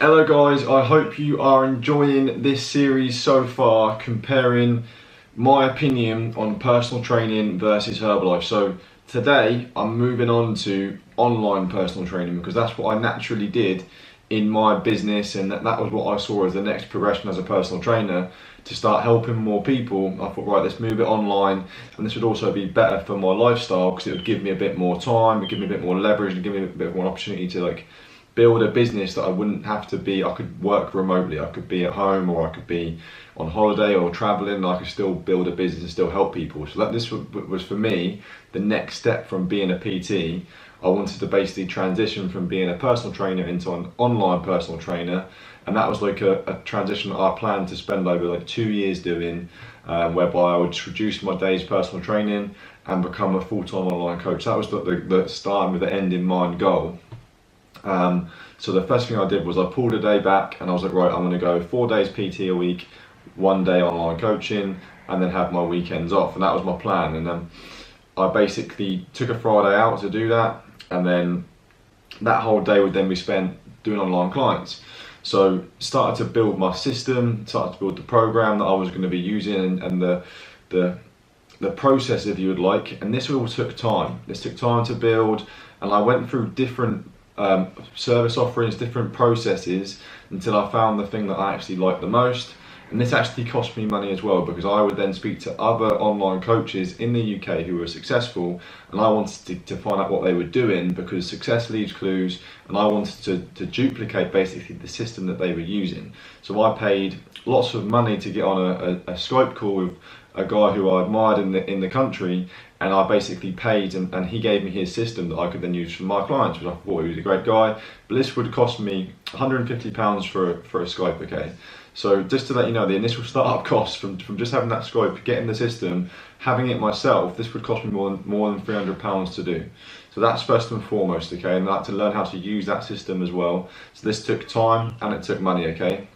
Hello guys, I hope you are enjoying this series so far, comparing my opinion on personal training versus Herbalife. So today I'm moving on to online personal training because that's what I naturally did in my business, and that was what I saw as the next progression as a personal trainer, to start helping more people. I thought, right, let's move it online, and this would also be better for my lifestyle because it would give me a bit more time, it would give me a bit more leverage, and give me a bit more opportunity to build a business that I wouldn't have to be. I could work remotely, I could be at home, or I could be on holiday or traveling, and I could still build a business and still help people. So this was for me the next step from being a PT. I wanted to basically transition from being a personal trainer into an online personal trainer, and that was like a transition that I planned to spend over 2 years doing, whereby I would reduce my days personal training and become a full-time online coach. That was the start with the end in mind goal. So the first thing I did was I pulled a day back, and I was like, right, I'm going to go 4 days PT a week, 1 day online coaching, and then have my weekends off. And that was my plan. And then I basically took a Friday out to do that, and then that whole day would then be spent doing online clients. So started to build my system, started to build the program that I was going to be using, and the process, if you would like. And this all took time. This took time to build, and I went through different service offerings, different processes, until I found the thing that I actually liked the most. And this actually cost me money as well, because I would then speak to other online coaches in the UK who were successful, and I wanted to find out what they were doing, because success leaves clues, and I wanted to duplicate basically the system that they were using. So I paid lots of money to get on a Skype call with a guy who I admired in the country, and I basically paid, and he gave me his system that I could then use for my clients, which I thought he was a great guy. But this would cost me £150 for a Skype, okay? So just to let you know, the initial startup cost from just having that Skype, getting the system, having it myself, this would cost me more than £300 to do. So that's first and foremost, okay? And I had to learn how to use that system as well. So this took time and it took money, okay?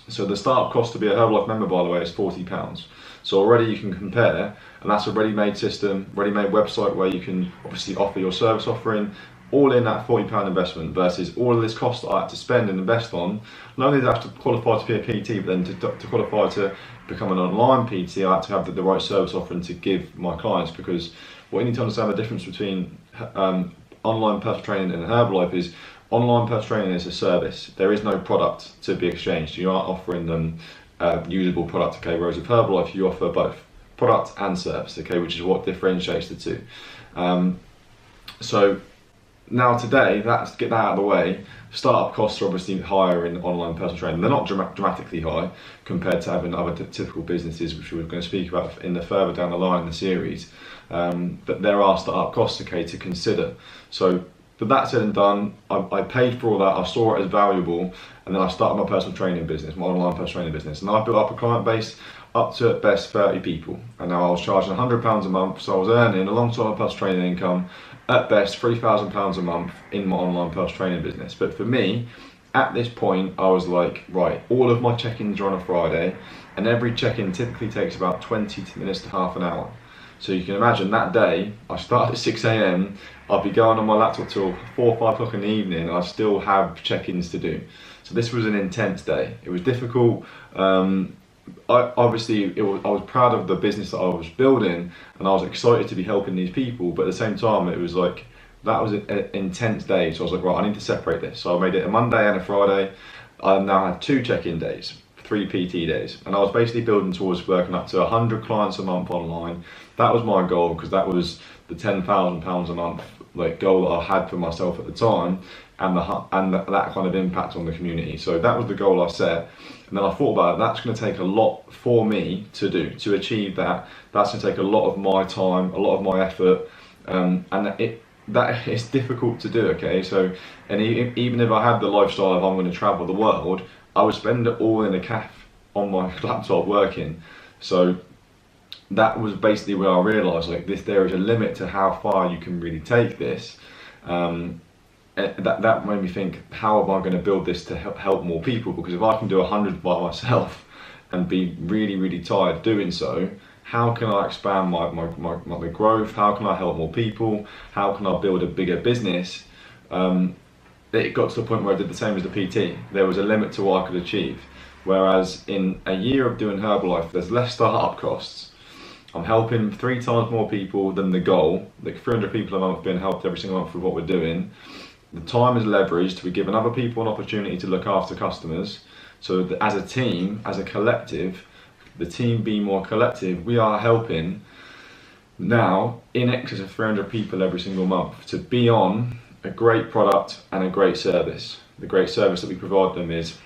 So the startup cost to be a Herbalife member, by the way, is £40. So already you can compare, and that's a ready-made system, ready-made website where you can obviously offer your service offering, all in that £40 investment, versus all of this cost that I had to spend and invest on. Not only did I have to qualify to be a PT, but then to qualify to become an online PT, I had to have the right service offering to give my clients, because what you need to understand, the difference between online personal training and Herbalife is, online personal training is a service. There is no product to be exchanged. You aren't offering them usable product, okay? Whereas with Herbalife, you offer both product and service, okay, which is what differentiates the two. So now today, let's get that out of the way. Startup costs are obviously higher in online personal training. They're not dramatically high compared to having other typical businesses, which we're going to speak about in the further down the line in the series. But there are startup costs, okay, to consider. So, but that said and done, I paid for all that, I saw it as valuable, and then I started my personal training business, my online personal training business, and I built up a client base up to at best 30 people, and now I was charging £100 a month, so I was earning, alongside my personal training income, at best £3,000 a month in my online personal training business. But for me, at this point, I was like, right, all of my check-ins are on a Friday, and every check-in typically takes about 20 minutes to half an hour. So you can imagine that day, I started at 6 AM, I'd be going on my laptop till 4 or 5 o'clock in the evening, and I still have check-ins to do. So this was an intense day. It was difficult. I was proud of the business that I was building, and I was excited to be helping these people, but at the same time, it was like, that was an intense day. So I was like, right, I need to separate this. So I made it a Monday and a Friday. I now have 2 check-in days, 3 PT days, and I was basically building towards working up to 100 clients a month online. That was my goal, because that was the £10,000 a month goal that I had for myself at the time, and that kind of impact on the community. So that was the goal I set, and then I thought about it. That's going to take a lot for me to do to achieve that. That's going to take a lot of my time, a lot of my effort, and that is difficult to do. Okay, so and even if I had the lifestyle of I'm going to travel the world, I would spend it all in a cafe on my laptop working. So that was basically where I realised there is a limit to how far you can really take this. That made me think, how am I going to build this to help more people? Because if I can do 100 by myself and be really, really tired doing so, how can I expand my growth? How can I help more people? How can I build a bigger business? it got to the point where I did the same as the PT. There was a limit to what I could achieve. Whereas in a year of doing Herbalife, there's less startup costs. I'm helping 3 times more people than the goal. Like 300 people a month being helped every single month with what we're doing. The time is leveraged. We're giving other people an opportunity to look after customers. So that as a team, as a collective, the team being more collective, we are helping now in excess of 300 people every single month to be on a great product and a great service. The great service that we provide them is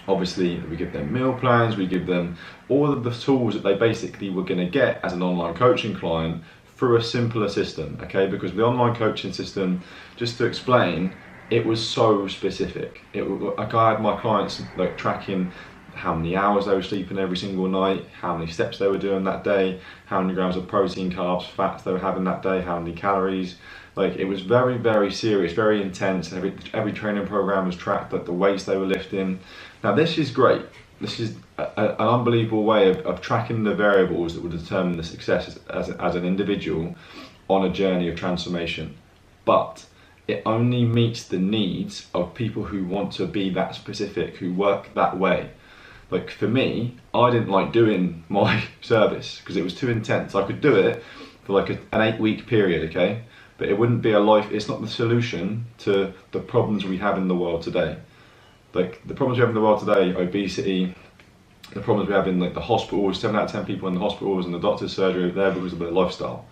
obviously we give them meal plans, we give them all of the tools that they basically were going to get as an online coaching client through a simpler system, okay? Because the online coaching system, just to explain, it was so specific. Like I had my clients like tracking how many hours they were sleeping every single night, how many steps they were doing that day, how many grams of protein, carbs, fats they were having that day, how many calories. Like it was very, very serious, very intense. Every training program was tracked, like the weights they were lifting. Now this is great. This is an unbelievable way of tracking the variables that will determine the success as an individual on a journey of transformation. But it only meets the needs of people who want to be that specific, who work that way. Like for me, I didn't like doing my service because it was too intense. I could do it for like an 8-week period, okay? But it wouldn't be it's not the solution to the problems we have in the world today. Like the problems we have in the world today, obesity, the problems we have in like the hospitals, 7 out of 10 people in the hospitals and the doctor's surgery are there because of their lifestyle.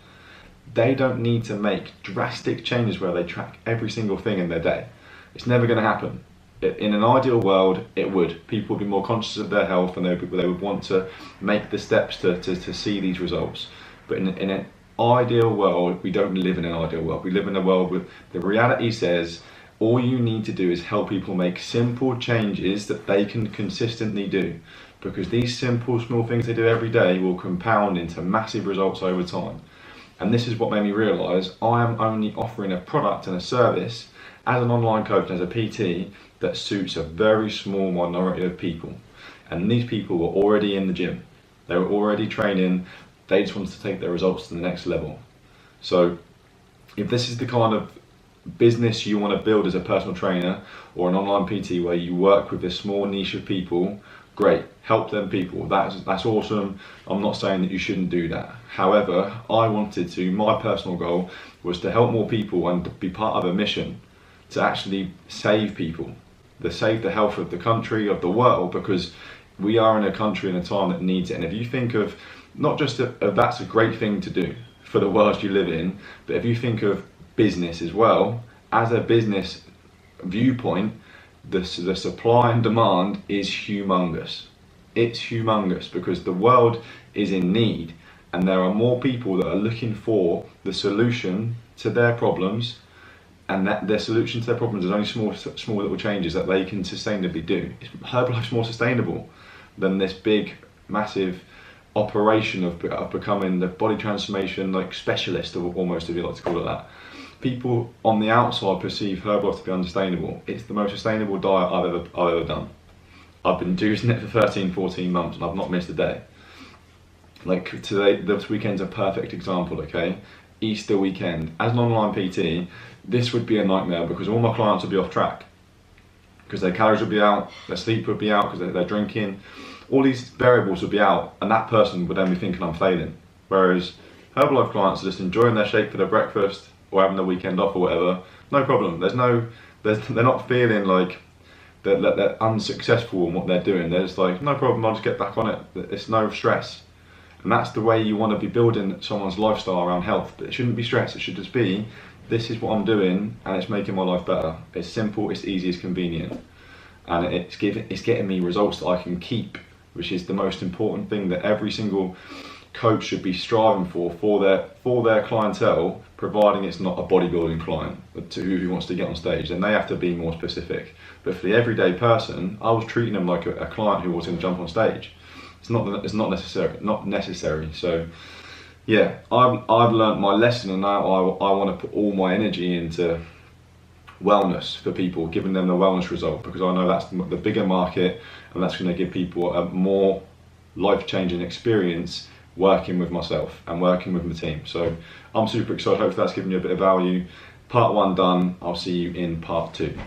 They don't need to make drastic changes where they track every single thing in their day. It's never going to happen. In an ideal world, it would. People would be more conscious of their health and they would want to make the steps to see these results. But in an ideal world, we don't live in an ideal world. We live in a world where the reality says all you need to do is help people make simple changes that they can consistently do. Because these simple, small things they do every day will compound into massive results over time. And this is what made me realise I am only offering a product and a service as an online coach and as a PT that suits a very small minority of people. And these people were already in the gym. They were already training. They just wanted to take their results to the next level. So if this is the kind of business you want to build as a personal trainer or an online PT where you work with this small niche of people, great, help them people. That's awesome. I'm not saying that you shouldn't do that. However, my personal goal was to help more people and to be part of a mission to actually save people, to save the health of the country, of the world, because we are in a country and a time that needs it. And if you think of not just that's a great thing to do for the world you live in, but if you think of business as well, as a business viewpoint, the supply and demand is humongous. It's humongous because the world is in need and there are more people that are looking for the solution to their problems, and that their solution to their problems is only small little changes that they can sustainably do. Herbalife's more sustainable than this big, massive operation of becoming the body transformation like specialist, or almost, if you like to call it that. People on the outside perceive Herbalife to be unsustainable. It's the most sustainable diet I've ever done. I've been using it for 13, 14 months and I've not missed a day. Like today, this weekend's a perfect example, okay? Easter weekend. As an online PT, this would be a nightmare because all my clients would be off track. Because their calories would be out, their sleep would be out because they're drinking. All these variables would be out and that person would then be thinking I'm failing. Whereas Herbalife clients are just enjoying their shake for their breakfast or having the weekend off or whatever. No problem. They're not feeling like they're unsuccessful in what they're doing. They're just like, no problem, I'll just get back on it. It's no stress. And that's the way you want to be building someone's lifestyle around health. But it shouldn't be stress. It should just be, this is what I'm doing and it's making my life better. It's simple, it's easy, it's convenient. And it's getting me results that I can keep, which is the most important thing that every single coach should be striving for their clientele, providing it's not a bodybuilding client who wants to get on stage. Then they have to be more specific. But for the everyday person, I was treating them like a client who was going to jump on stage. It's not necessary. So yeah, I've learned my lesson, and now I want to put all my energy into wellness for people, giving them the wellness result, because I know that's the bigger market and that's going to give people a more life-changing experience working with myself and working with my team. So I'm super excited. Hopefully that's given you a bit of value. Part 1 done. I'll see you in part 2.